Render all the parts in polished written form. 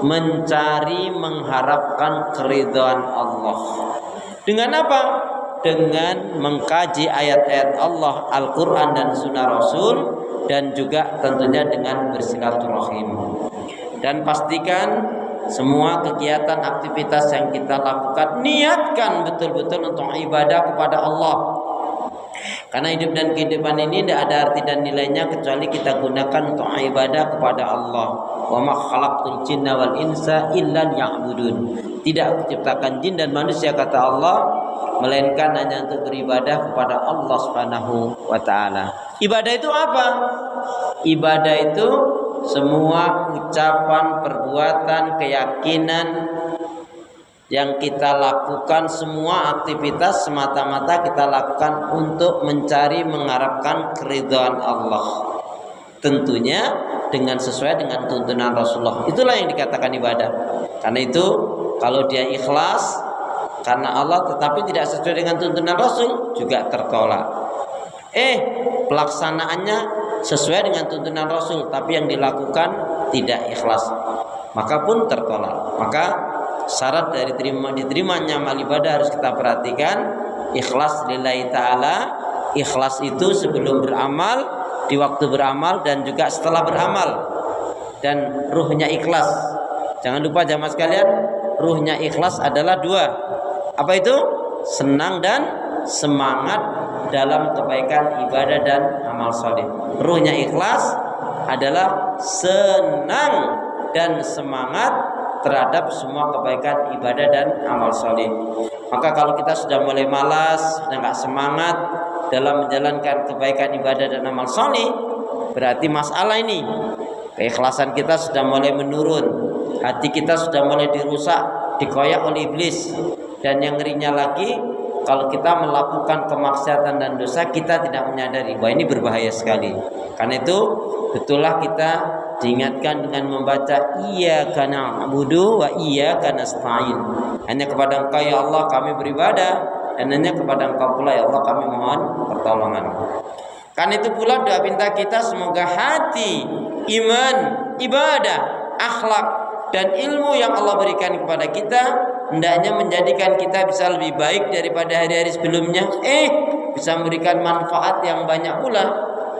mencari mengharapkan keridhaan Allah. Dengan apa? Dengan mengkaji ayat-ayat Allah, Al-Quran dan Sunnah Rasul, dan juga tentunya dengan bersilaturahim. Dan pastikan semua kegiatan aktivitas yang kita lakukan niatkan betul-betul untuk ibadah kepada Allah. Karena hidup dan kehidupan ini tidak ada arti dan nilainya kecuali kita gunakan untuk ibadah kepada Allah. Wa ma khalaqtul jinna wal insa illa liya'budun. Tidak menciptakan jin dan manusia, kata Allah, melainkan hanya untuk beribadah kepada Allah Subhanahu wa taala. Ibadah itu apa? Ibadah itu semua ucapan, perbuatan, keyakinan yang kita lakukan, semua aktivitas semata-mata kita lakukan untuk mencari mengharapkan keridhaan Allah. Tentunya dengan sesuai dengan tuntunan Rasulullah. Itulah yang dikatakan ibadah. Karena itu kalau dia ikhlas karena Allah tetapi tidak sesuai dengan tuntunan Rasul juga tertolak. Pelaksanaannya sesuai dengan tuntunan Rasul tapi yang dilakukan tidak ikhlas, maka pun tertolak. Maka syarat dari diterimanya amal ibadah harus kita perhatikan. Ikhlas lillahi ta'ala. Ikhlas itu sebelum beramal, di waktu beramal, dan juga setelah beramal. Dan ruhnya ikhlas, jangan lupa jamaah sekalian, ruhnya ikhlas adalah dua. Apa itu? Senang dan semangat dalam kebaikan ibadah dan amal saleh. Ruhnya ikhlas adalah senang dan semangat terhadap semua kebaikan ibadah dan amal saleh. Maka kalau kita sudah mulai malas, sudah nggak semangat dalam menjalankan kebaikan ibadah dan amal saleh, berarti masalah ini. Keikhlasan kita sudah mulai menurun, hati kita sudah mulai dirusak, dikoyak oleh iblis. Dan yang ngerinya lagi, kalau kita melakukan kemaksiatan dan dosa kita tidak menyadari, wah ini berbahaya sekali. Karena itu betullah kita diingatkan dengan membaca iyyaka na'budu wa iyyaka nasta'in. Hanya kepada Engkau ya Allah kami beribadah, dan hanya kepada Engkau pula ya Allah kami mohon pertolongan. Karena itu pula doa minta kita semoga hati, iman, ibadah, akhlak dan ilmu yang Allah berikan kepada kita hendaknya menjadikan kita bisa lebih baik daripada hari-hari sebelumnya. Bisa memberikan manfaat yang banyak pula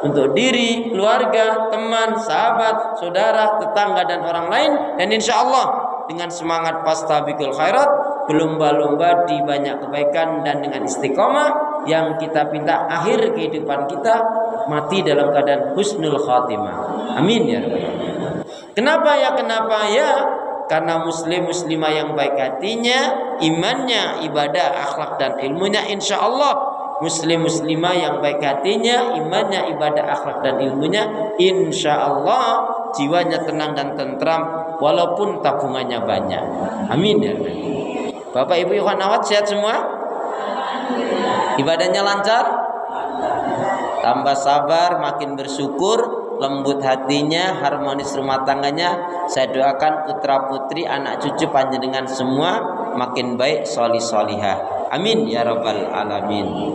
untuk diri, keluarga, teman, sahabat, saudara, tetangga dan orang lain. Dan insya Allah dengan semangat fastabiqul khairat, berlomba-lomba di banyak kebaikan, dan dengan istiqomah yang kita pinta akhir kehidupan kita mati dalam keadaan husnul khatimah. Amin ya rabbal alamin. Kenapa ya? Karena muslim muslimah yang baik hatinya, imannya, ibadah, akhlak dan ilmunya, insya Allah muslim muslimah yang baik hatinya, imannya, ibadah, akhlak dan ilmunya, insya Allah jiwanya tenang dan tentram walaupun tabungannya banyak. Amin ya rabbal alamin. Bapak Ibu ikhwan akhwat sehat semua? Ibadahnya lancar? Tambah sabar, makin bersyukur, lembut hatinya, harmonis rumah tangganya. Saya doakan putra putri, anak cucu panjenengan semua makin baik, solih solihah. Amin ya rabbal alamin.